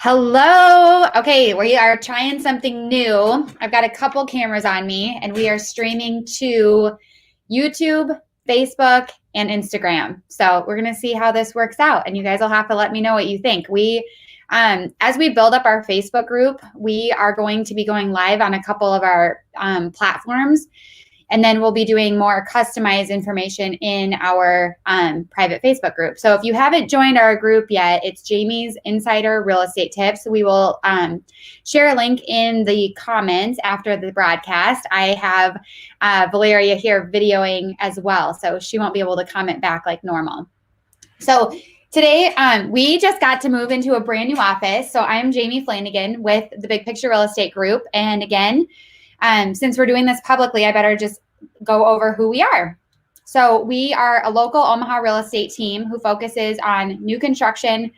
Hello. Okay, we are trying something new. I've got a couple cameras on me, and we are streaming to YouTube, Facebook, and Instagram. So we're gonna see how this works out, and you guys will have to let me know what you think. As we build up our Facebook group, we are going to be going live on a couple of our platforms. And then we'll be doing more customized information in our private Facebook group. So if you haven't joined our group yet, it's Jamie's Insider Real Estate Tips. We will share a link in the comments after the broadcast. I have Valeria here videoing as well, so she won't be able to comment back like normal. So today, we just got to move into a brand new office. So I'm Jamie Flanagan with the Big Picture Real Estate Group. And again, since we're doing this publicly, I better just go over who we are. So we are a local Omaha real estate team who focuses on new construction,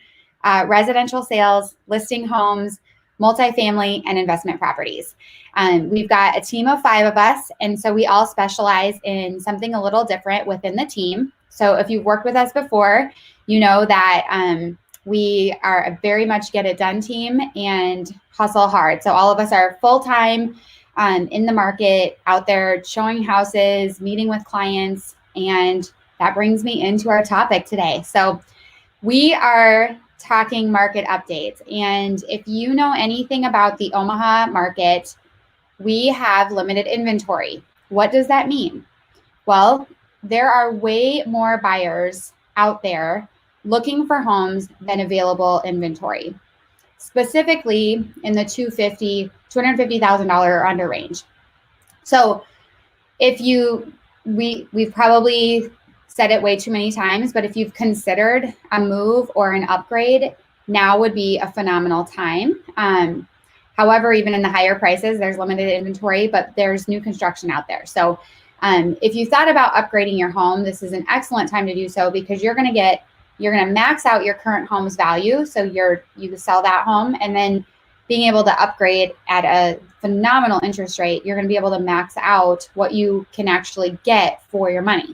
residential sales, listing homes, multifamily, and investment properties. We've got a team of 5 of us, and so we all specialize in something a little different within the team. So if you've worked with us before, you know that we are a very much get it done team and hustle hard. So all of us are full-time in the market, out there showing houses, meeting with clients, and that brings me into our topic today. So we are talking market updates. And if you know anything about the Omaha market, we have limited inventory. What does that mean? Well, there are way more buyers out there looking for homes than available inventory, specifically in the $250,000 or under range. So we've probably said it way too many times, but if you've considered a move or an upgrade, now would be a phenomenal time. However, even in the higher prices, there's limited inventory, but there's new construction out there. So if you thought about upgrading your home, this is an excellent time to do so, because you're going to max out your current home's value. So you sell that home, and then being able to upgrade at a phenomenal interest rate, you're going to be able to max out what you can actually get for your money.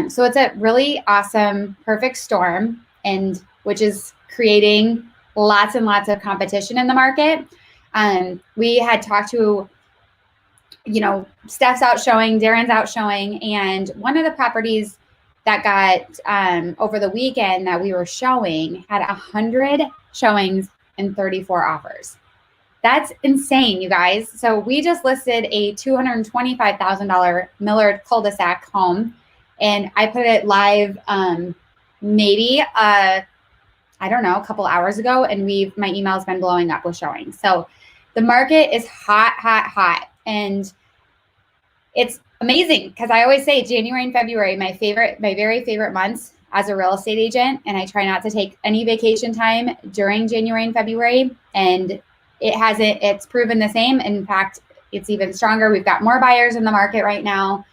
So it's a really awesome, perfect storm, and which is creating lots and lots of competition in the market. We had talked to, Steph's out showing, Darren's out showing, and one of the properties that got over the weekend that we were showing had 100 showings and 34 offers. That's insane, you guys. So we just listed a $225,000 Millard cul-de-sac home, and I put it live maybe a couple hours ago, and my email's been blowing up with showings. So the market is hot, hot, hot, and it's amazing, because I always say January and February, my very favorite months as a real estate agent, and I try not to take any vacation time during January and February, and it's proven the same. In fact, it's even stronger. We've got more buyers in the market right now.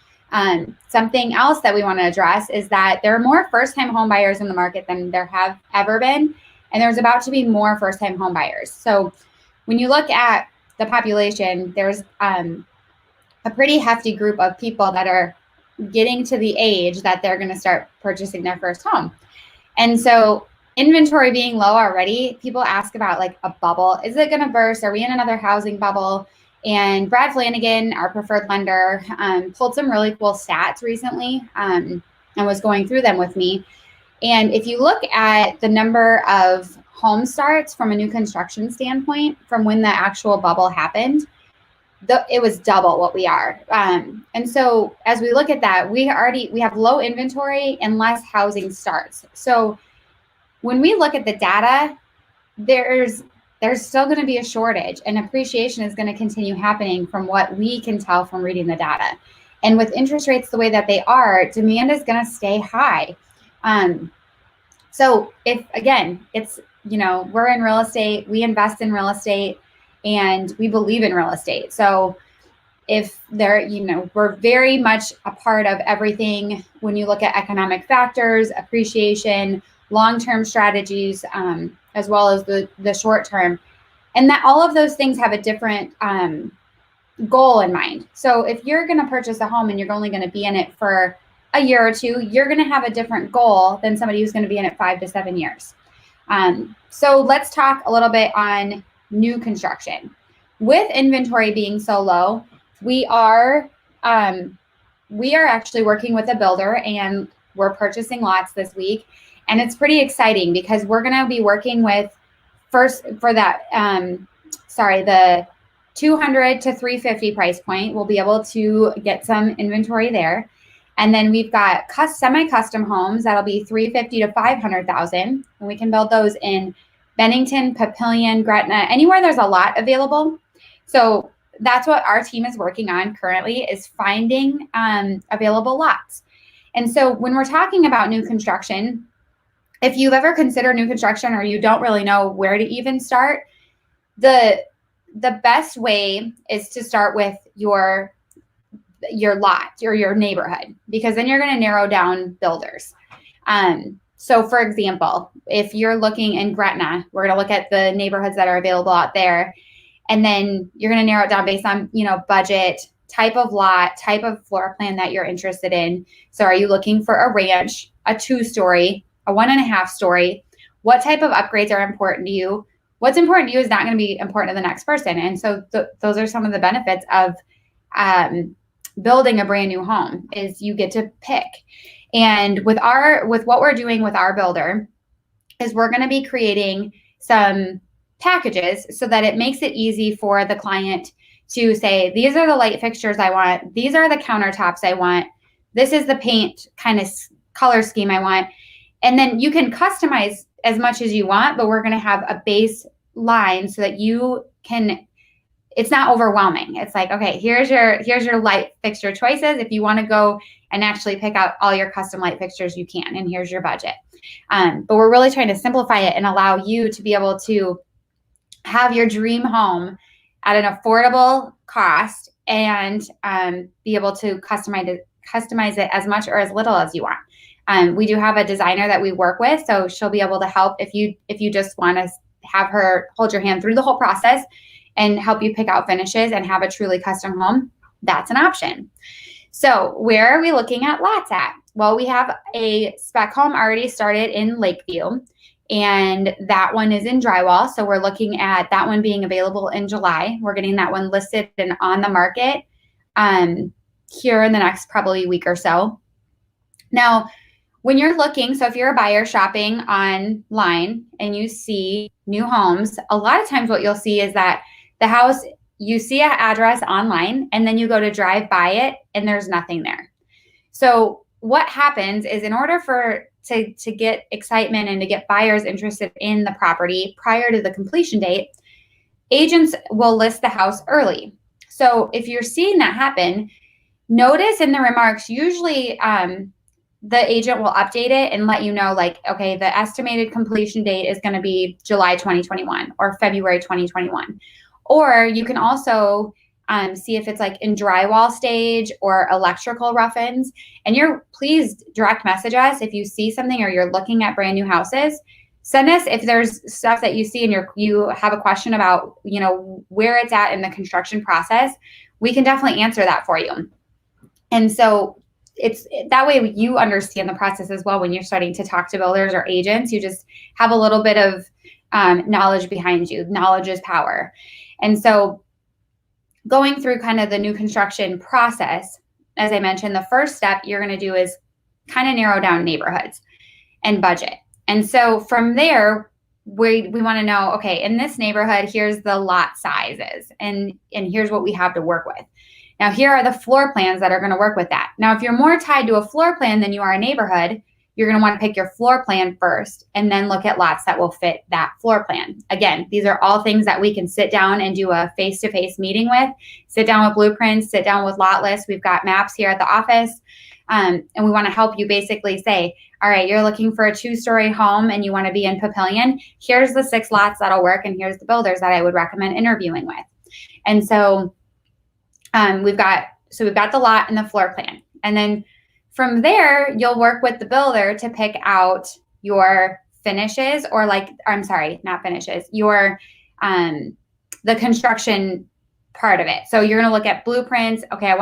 Something else that we want to address is that there are more first-time home buyers in the market than there have ever been, and there's about to be more first-time home buyers. So when you look at the population, there's a pretty hefty group of people that are getting to the age that they're going to start purchasing their first home. And so inventory being low already, people ask about like a bubble. Is it going to burst? Are we in another housing bubble? And Brad Flanagan, our preferred lender, pulled some really cool stats recently and was going through them with me. And if you look at the number of home starts from a new construction standpoint from when the actual bubble happened, it was double what we are. And so as we look at that, we have low inventory and less housing starts. So when we look at the data, there's still going to be a shortage, and appreciation is going to continue happening from what we can tell from reading the data. And with interest rates the way that they are, demand is going to stay high. So if, again, it's, we're in real estate, we invest in real estate, and we believe in real estate. So if we're very much a part of everything when you look at economic factors, appreciation, long-term strategies, as well as the short-term. And that all of those things have a different goal in mind. So if you're going to purchase a home and you're only going to be in it for a year or two, you're going to have a different goal than somebody who's going to be in it 5 to 7 years. So let's talk a little bit on new construction. With inventory being so low, we are actually working with a builder, and we're purchasing lots this week. And it's pretty exciting because we're going to be working with first for that, the 200 to 350 price point. We'll be able to get some inventory there. And then we've got semi-custom homes that'll be 350 to 500,000, and we can build those in Bennington, Papillion, Gretna, anywhere there's a lot available. So that's what our team is working on currently, is finding available lots. And so when we're talking about new construction, if you've ever considered new construction or you don't really know where to even start, the best way is to start with your lot or your neighborhood, because then you're going to narrow down builders. So for example, if you're looking in Gretna, we're going to look at the neighborhoods that are available out there. And then you're going to narrow it down based on, budget, type of lot, type of floor plan that you're interested in. So are you looking for a ranch, a 2-story, a 1.5 story? What type of upgrades are important to you? What's important to you is not going to be important to the next person. And so those are some of the benefits of building a brand new home, is you get to pick. And with what we're doing with our builder is we're going to be creating some packages so that it makes it easy for the client to say, these are the light fixtures I want. These are the countertops I want. This is the paint kind of color scheme I want. And then you can customize as much as you want, but we're going to have a baseline so that you can, it's not overwhelming. It's like, okay, here's your light fixture choices. If you want to go and actually pick out all your custom light fixtures, you can, and here's your budget. But we're really trying to simplify it and allow you to be able to have your dream home at an affordable cost and be able to customize it as much or as little as you want. We do have a designer that we work with, so she'll be able to help if you just want to have her hold your hand through the whole process and help you pick out finishes and have a truly custom home. That's an option. So where are we looking at lots at? Well, we have a spec home already started in Lakeview, and that one is in drywall. So we're looking at that one being available in July. We're getting that one listed and on the market here in the next probably week or so. Now, when you're looking, so if you're a buyer shopping online and you see new homes, a lot of times what you'll see is that the house, you see an address online and then you go to drive by it and there's nothing there. So what happens is, in order to get excitement and to get buyers interested in the property prior to the completion date, agents will list the house early. So if you're seeing that happen, notice in the remarks, usually the agent will update it and let you know, like, okay, the estimated completion date is going to be July 2021 or February 2021. Or you can also see if it's like in drywall stage or electrical rough-ins. And please direct message us if you see something or you're looking at brand new houses. Send us if there's stuff that you see and you have a question about, where it's at in the construction process. We can definitely answer that for you. And so it's that way you understand the process as well. When you're starting to talk to builders or agents, you just have a little bit of knowledge behind you. Knowledge is power. And so going through kind of the new construction process, as I mentioned, the first step you're going to do is kind of narrow down neighborhoods and budget. And so from there, we want to know, okay, in this neighborhood, here's the lot sizes and here's what we have to work with. Now, here are the floor plans that are going to work with that. Now, if you're more tied to a floor plan than you are a neighborhood, you're going to want to pick your floor plan first and then look at lots that will fit that floor plan. Again, these are all things that we can sit down and do a face-to-face meeting with, sit down with blueprints, sit down with lot lists. We've got maps here at the office. And we want to help you basically say, all right, you're looking for a 2-story home and you want to be in Papillion. Here's the 6 lots that'll work. And here's the builders that I would recommend interviewing with. And so we've got the lot and the floor plan. And then from there, you'll work with the builder to pick out your finishes not finishes, your the construction part of it. So you're going to look at blueprints. Okay,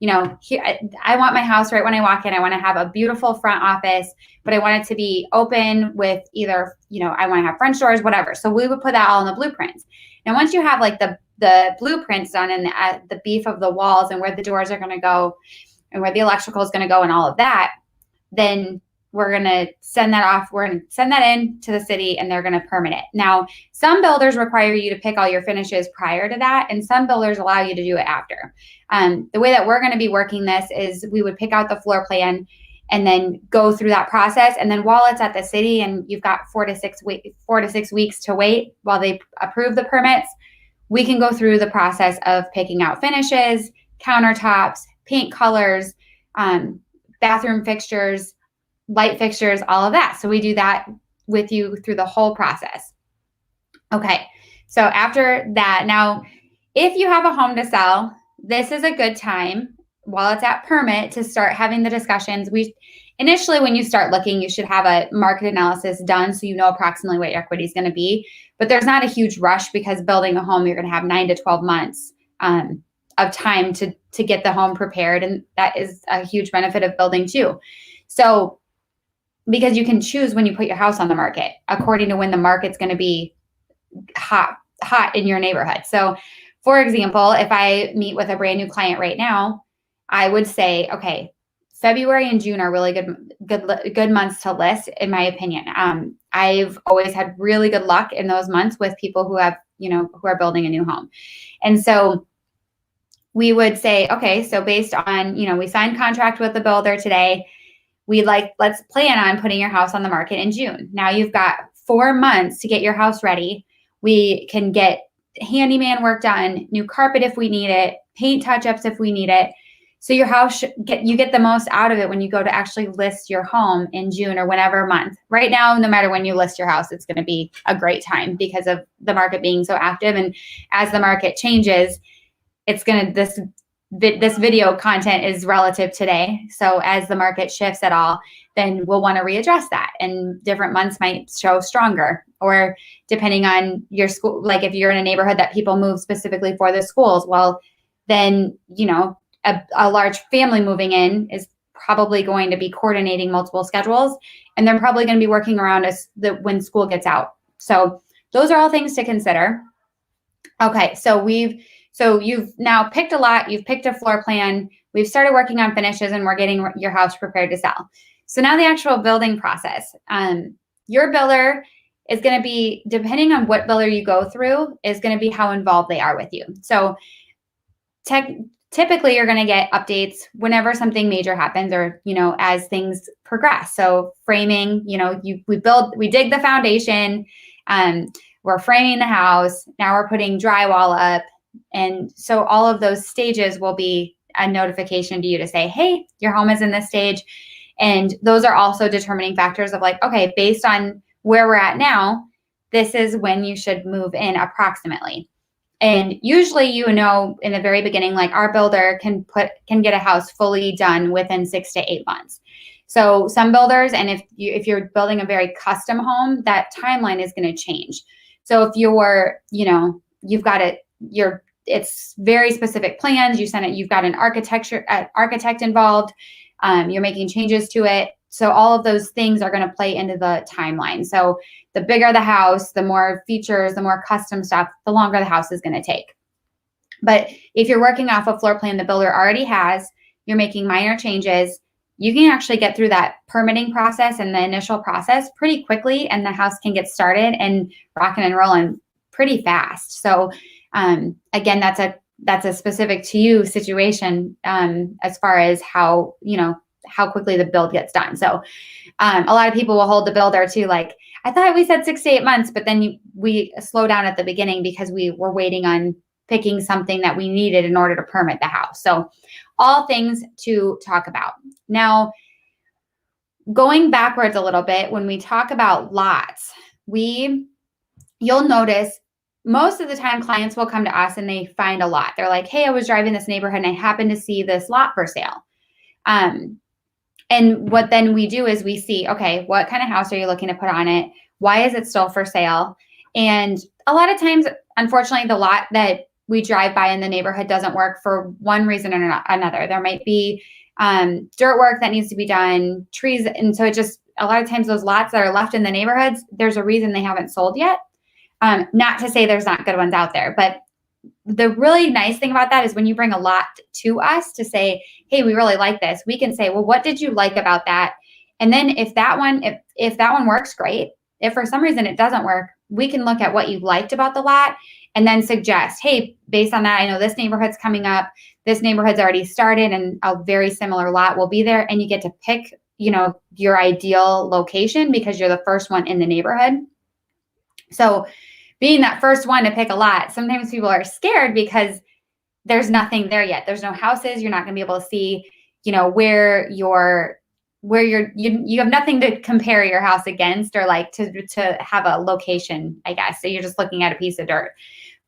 I want my house right when I walk in. I want to have a beautiful front office, but I want it to be open with either, I want to have French doors, whatever. So we would put that all in the blueprints. Now, once you have like the blueprints done and the beef of the walls and where the doors are going to go and where the electrical is going to go and all of that, then we're going to send that off. We're going to send that in to the city and they're going to permit it. Now, some builders require you to pick all your finishes prior to that, and some builders allow you to do it after. The way that we're going to be working this is we would pick out the floor plan and then go through that process. And then while it's at the city and you've got 4 to 6 weeks to wait while they approve the permits, we can go through the process of picking out finishes, countertops, paint colors, bathroom fixtures, light fixtures, all of that. So we do that with you through the whole process. Okay, so after that, now, if you have a home to sell, this is a good time while it's at permit to start having the discussions. Initially, when you start looking, you should have a market analysis done so you know approximately what your equity is going to be. But there's not a huge rush because building a home, you're going to have 9 to 12 months of time to get the home prepared. And that is a huge benefit of building too. So because you can choose when you put your house on the market according to when the market's going to be hot in your neighborhood. So for example, if I meet with a brand new client right now, I would say, okay, February and June are really good months to list, in my opinion. I've always had really good luck in those months with people who have, who are building a new home. And so we would say, okay, so based on, we signed contract with the builder today. Let's plan on putting your house on the market in June. Now you've got 4 months to get your house ready. We can get handyman work done, new carpet if we need it, paint touch-ups if we need it. So your house, you get the most out of it when you go to actually list your home in June or whenever month. Right now, no matter when you list your house, it's going to be a great time because of the market being so active. And as the market changes, this video content is relative today. So as the market shifts at all, then we'll want to readdress that. And different months might show stronger, or depending on your school, like if you're in a neighborhood that people move specifically for the schools, well, then, a large family moving in is probably going to be coordinating multiple schedules, and they're probably going to be working around when school gets out. So those are all things to consider. Okay, so you've now picked a lot, you've picked a floor plan, we've started working on finishes, and we're getting your house prepared to sell. So now the actual building process. Your builder is going to be, depending on what builder you go through, is going to be how involved they are with you. So typically you're going to get updates whenever something major happens, or, as things progress. So framing, we dig the foundation, we're framing the house. Now we're putting drywall up. And so all of those stages will be a notification to you to say, hey, your home is in this stage. And those are also determining factors of like, okay, based on where we're at now, this is when you should move in approximately. And usually, in the very beginning, like our builder can get a house fully done within 6 to 8 months. So some builders, and if you're building a very custom home, that timeline is going to change. So if you're, you've got it's very specific plans, you send it, you've got an architect involved, you're making changes to it. So all of those things are going to play into the timeline. So the bigger the house, the more features, the more custom stuff, the longer the house is going to take. But if you're working off a floor plan the builder already has, you're making minor changes, you can actually get through that permitting process and the initial process pretty quickly, and the house can get started and rocking and rolling pretty fast. So again, that's a specific to you situation as far as how quickly the build gets done. So a lot of people will hold the builder to like, I thought we said 6 to 8 months, but then we slow down at the beginning because we were waiting on picking something that we needed in order to permit the house. So all things to talk about. Now, going backwards a little bit, when we talk about lots, you'll notice most of the time clients will come to us and they find a lot. They're like, hey, I was driving this neighborhood and I happened to see this lot for sale. And what then we do is we see, okay, what kind of house are you looking to put on it? Why is it still for sale? And a lot of times, unfortunately, the lot that we drive by and the neighborhood doesn't work for one reason or another. There might be dirt work that needs to be done, trees. And so it just, a lot of times those lots that are left in the neighborhoods, there's a reason they haven't sold yet. Not to say there's not good ones out there, but the really nice thing about that is when you bring a lot to us to say, hey, we really like this, we can say, well, what did you like about that? And then if that one works, great. If for some reason it doesn't work, we can look at what you liked about the lot and then suggest, hey, based on that, I know this neighborhood's coming up. This neighborhood's already started and a very similar lot will be there. And you get to pick, your ideal location because you're the first one in the neighborhood. So being that first one to pick a lot, sometimes people are scared because there's nothing there yet. There's no houses. You're not going to be able to see, where you have nothing to compare your house against or like to have a location, I guess. So you're just looking at a piece of dirt.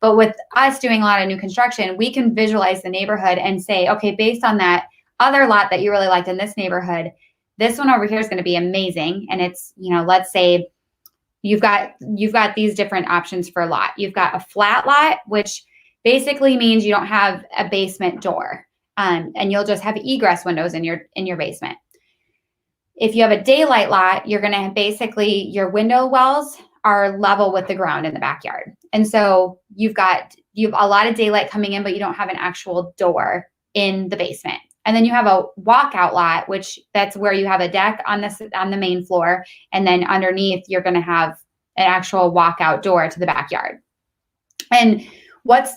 But with us doing a lot of new construction, we can visualize the neighborhood and say, okay, based on that other lot that you really liked in this neighborhood, this one over here is going to be amazing. And it's, let's say you've got these different options for a lot. You've got a flat lot, which basically means you don't have a basement door, and you'll just have egress windows in your basement. If you have a daylight lot, you're going to basically, your window wells are level with the ground in the backyard. And so you have a lot of daylight coming in, but you don't have an actual door in the basement. And then you have a walkout lot, which that's where you have a deck on the main floor. And then underneath, you're going to have an actual walkout door to the backyard. And what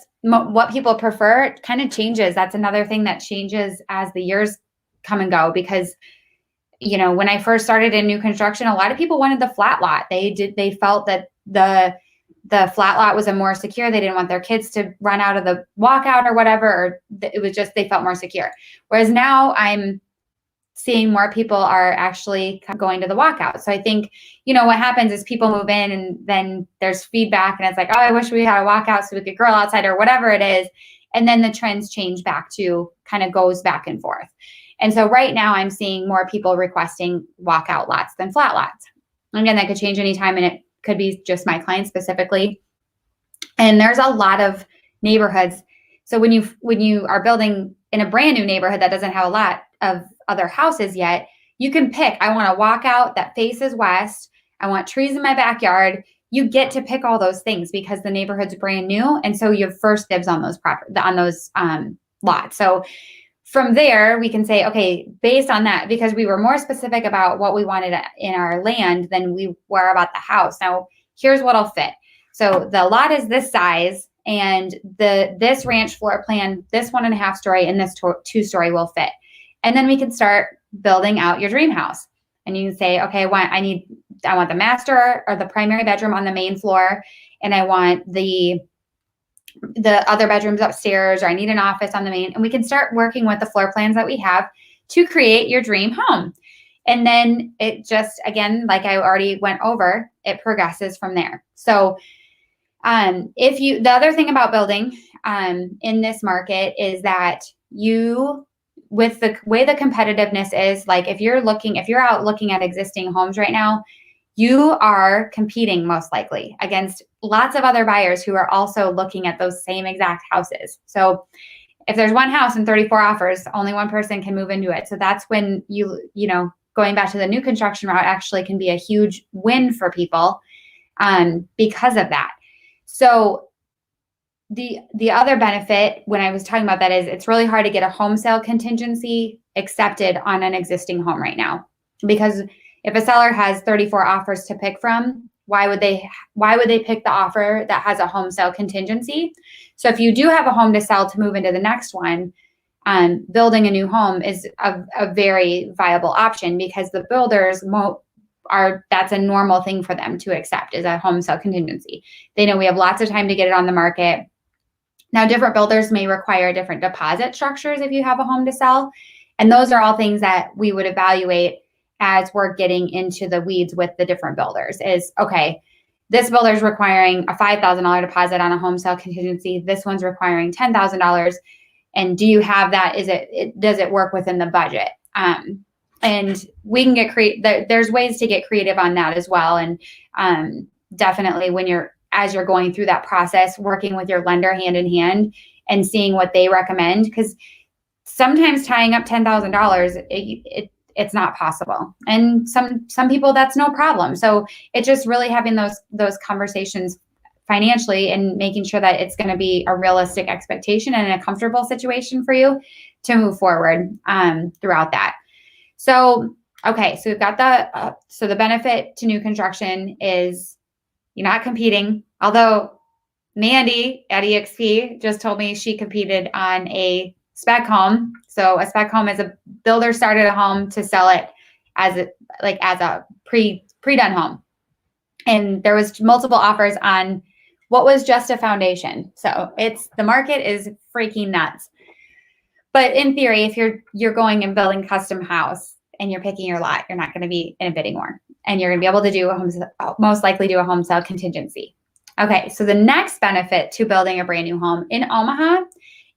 people prefer kind of changes. That's another thing that changes as the years come and go, because when I first started in new construction, a lot of people wanted the flat lot. They felt that the flat lot was a more secure. They didn't want their kids to run out of the walkout or whatever, or it was just, they felt more secure. Whereas now I'm seeing more people are actually going to the walkout. So I think, what happens is people move in and then there's feedback and it's like, oh, I wish we had a walkout so we could grill outside or whatever it is. And then the trends change back to kind of goes back and forth. And so right now I'm seeing more people requesting walkout lots than flat lots. Again, that could change anytime, and it could be just my clients specifically. And there's a lot of neighborhoods. So when you are building in a brand new neighborhood that doesn't have a lot of other houses yet, you can pick, I want a walkout that faces west. I want trees in my backyard. You get to pick all those things because the neighborhood's brand new. And so you have first dibs on those lots. So from there, we can say, okay, based on that, because we were more specific about what we wanted in our land than we were about the house. Now, here's what'll fit. So the lot is this size, and this ranch floor plan, this 1.5 story and this 2 story will fit. And then we can start building out your dream house. And you can say, okay, I want the master or the primary bedroom on the main floor, and I want the other bedrooms upstairs, or I need an office on the main. And we can start working with the floor plans that we have to create your dream home. And then it just, again, like I already went over, it progresses from there. So the other thing about building in this market is that with the way the competitiveness is, like if you're out looking at existing homes right now, you are competing most likely against lots of other buyers who are also looking at those same exact houses. So if there's one house and 34 offers, only one person can move into it. So that's when going back to the new construction route actually can be a huge win for people because of that. So the other benefit when I was talking about that is it's really hard to get a home sale contingency accepted on an existing home right now, because if a seller has 34 offers to pick from, why would they pick the offer that has a home sale contingency? So if you do have a home to sell to move into the next one, building a new home is a very viable option, because the builders that's a normal thing for them to accept, is a home sale contingency. They know we have lots of time to get it on the market. Now, different builders may require different deposit structures if you have a home to sell. And those are all things that we would evaluate as we're getting into the weeds with the different builders. Is, okay, this builder's requiring a $5,000 deposit on a home sale contingency. This one's requiring $10,000. And do you have that? Does it work within the budget? And we can get there's ways to get creative on that as well. And definitely when you're as you're going through that process, working with your lender hand in hand and seeing what they recommend. Because sometimes tying up $10,000, it's not possible. And some people, that's no problem. So it's just really having those conversations financially and making sure that it's going to be a realistic expectation and a comfortable situation for you to move forward throughout that. So, okay, so we've got the benefit to new construction is you're not competing. Although Mandy at EXP just told me she competed on a spec home. So a spec home is a builder started a home to sell it as a pre-done home. And there was multiple offers on what was just a foundation. So the market is freaking nuts. But in theory, if you're going and building custom house and you're picking your lot, you're not going to be in a bidding war, and you're going to be able to most likely do a home sale contingency. Okay, so the next benefit to building a brand new home in Omaha,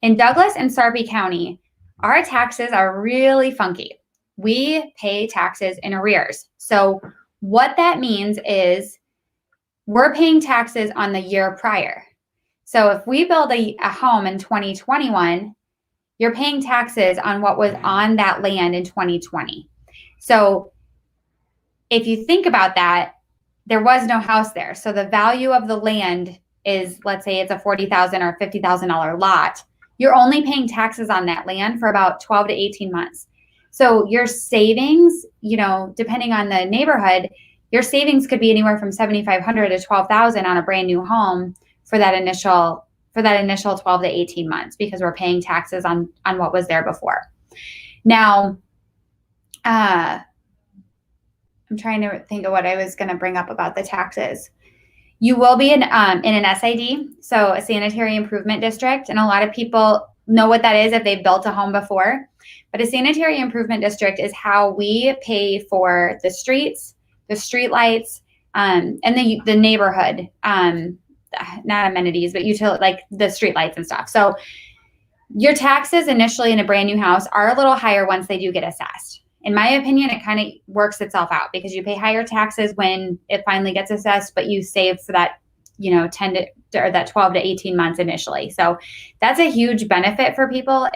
in Douglas and Sarpy County, our taxes are really funky. We pay taxes in arrears. So what that means is we're paying taxes on the year prior. So if we build a home in 2021, you're paying taxes on what was on that land in 2020. So if you think about that, there was no house there. So the value of the land is, let's say it's a $40,000 or $50,000 lot. You're only paying taxes on that land for about 12 to 18 months. So your savings, depending on the neighborhood, your savings could be anywhere from $7,500 to $12,000 on a brand new home for that initial 12 to 18 months, because we're paying taxes on what was there before. Now, I'm trying to think of what I was going to bring up about the taxes. You will be in an SID, so a sanitary improvement district, and a lot of people know what that is if they've built a home before. But a sanitary improvement district is how we pay for the streets, the street lights, and the neighborhood, not amenities, but like the street lights and stuff. So your taxes initially in a brand new house are a little higher once they do get assessed. In my opinion, it kind of works itself out because you pay higher taxes when it finally gets assessed, but you save for that, 10 to, or that 12 to 18 months initially. So that's a huge benefit for people.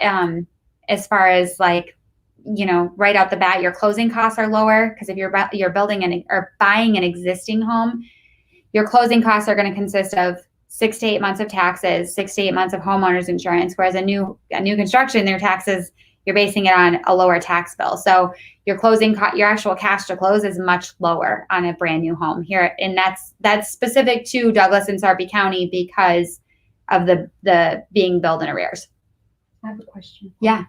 As far as right out the bat, your closing costs are lower, because if you're building or buying an existing home, your closing costs are going to consist of 6 to 8 months of taxes, 6 to 8 months of homeowners insurance, whereas a new construction, their taxes, you're basing it on a lower tax bill. So your your actual cash to close is much lower on a brand new home here. And that's specific to Douglas and Sarpy County because of the being billed in arrears. I have a question. Yeah.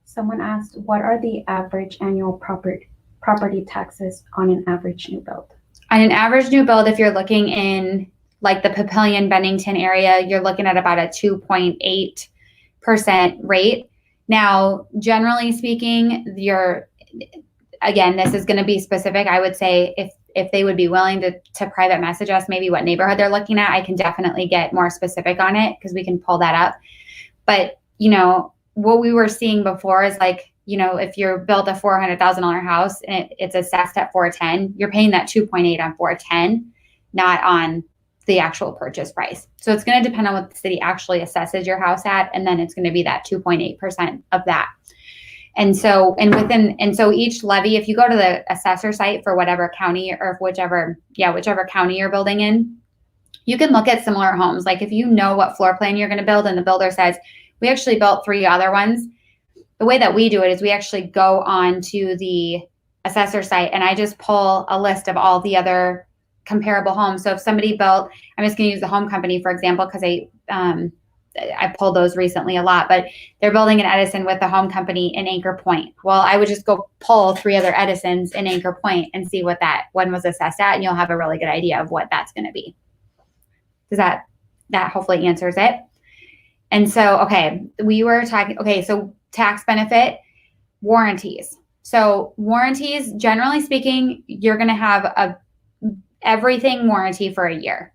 Someone asked, what are the average annual property taxes on an average new build? On an average new build, if you're looking in like the Papillion Bennington area, you're looking at about a 2.8% rate. Now, generally speaking, again, this is going to be specific. I would say if they would be willing to private message us maybe what neighborhood they're looking at, I can definitely get more specific on it because we can pull that up. But, what we were seeing before is if you're built a $400,000 house and it's assessed at 410, you're paying that 2.8 on 410, not on the actual purchase price. So it's going to depend on what the city actually assesses your house at, and then it's going to be that 2.8% of that. And so each levy, if you go to the assessor site for whatever county or whichever county you're building in, you can look at similar homes. Like if you know what floor plan you're going to build and the builder says, we actually built 3 other ones. The way that we do it is we actually go on to the assessor site and I just pull a list of all the other comparable homes. So if somebody built, I'm just going to use the home company, for example, because I pulled those recently a lot, but they're building an Edison with the home company in Anchor Point. Well, I would just go pull 3 other Edisons in Anchor Point and see what that one was assessed at, and you'll have a really good idea of what that's going to be. Does that hopefully answers it? And so, we were talking, so tax benefit, warranties. So warranties, generally speaking, you're going to have everything warranty for a year.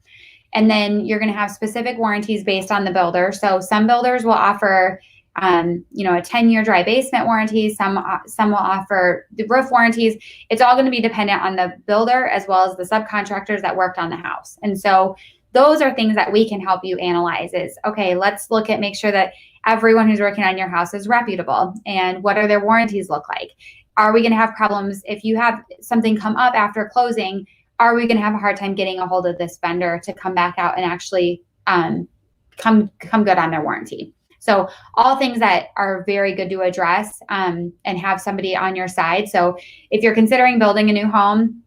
And then you're going to have specific warranties based on the builder. So some builders will offer a 10-year dry basement warranty. Some will offer the roof warranties. It's all going to be dependent on the builder as well as the subcontractors that worked on the house. And so those are things that we can help you analyze is, okay, let's make sure that everyone who's working on your house is reputable, and what are their warranties look like? Are we going to have problems if you have something come up after closing? Are we going to have a hard time getting a hold of this vendor to come back out and actually come good on their warranty? So all things that are very good to address and have somebody on your side. So if you're considering building a new home,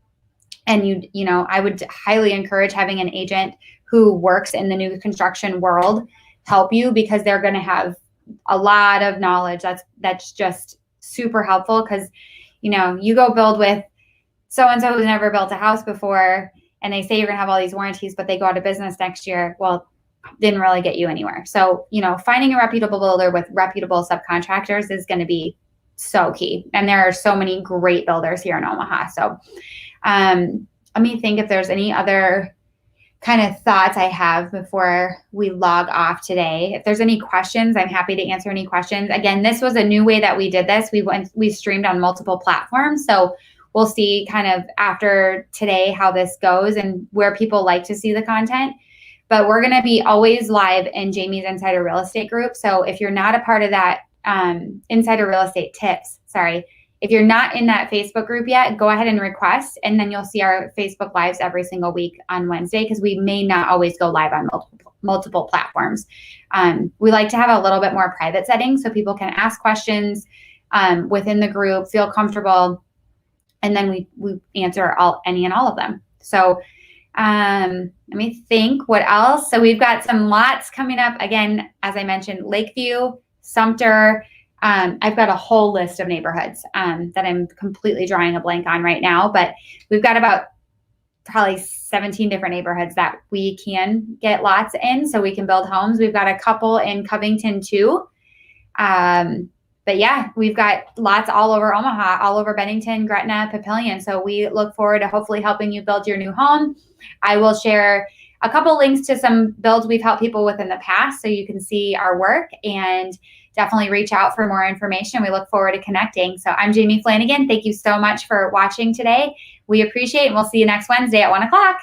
and I would highly encourage having an agent who works in the new construction world help you, because they're going to have a lot of knowledge that's just super helpful. Because you go build with so-and-so who's never built a house before, and they say you're going to have all these warranties, but they go out of business next year. Well, didn't really get you anywhere. So, finding a reputable builder with reputable subcontractors is going to be so key. And there are so many great builders here in Omaha. So, let me think if there's any other kind of thoughts I have before we log off today. If there's any questions, I'm happy to answer any questions. Again, this was a new way that we did this. We streamed on multiple platforms. So we'll see kind of after today how this goes and where people like to see the content. But we're going to be always live in Jamie's Insider Real Estate group. So if you're not a part of that Insider Real Estate Tips, if you're not in that Facebook group yet, go ahead and request, and then you'll see our Facebook Lives every single week on Wednesday, because we may not always go live on multiple platforms. We like to have a little bit more private settings so people can ask questions within the group, feel comfortable, and then we answer any and all of them. So let me think what else. So we've got some lots coming up. Again, as I mentioned, Lakeview, Sumter. I've got a whole list of neighborhoods that I'm completely drawing a blank on right now, but we've got about probably 17 different neighborhoods that we can get lots in so we can build homes. We've got a couple in Covington too. But yeah, we've got lots all over Omaha, all over Bennington, Gretna, Papillion. So we look forward to hopefully helping you build your new home. I will share a couple links to some builds we've helped people with in the past so you can see our work, and definitely reach out for more information. We look forward to connecting. So I'm Jamie Flanagan. Thank you so much for watching today. We appreciate it, and we'll see you next Wednesday at 1 o'clock.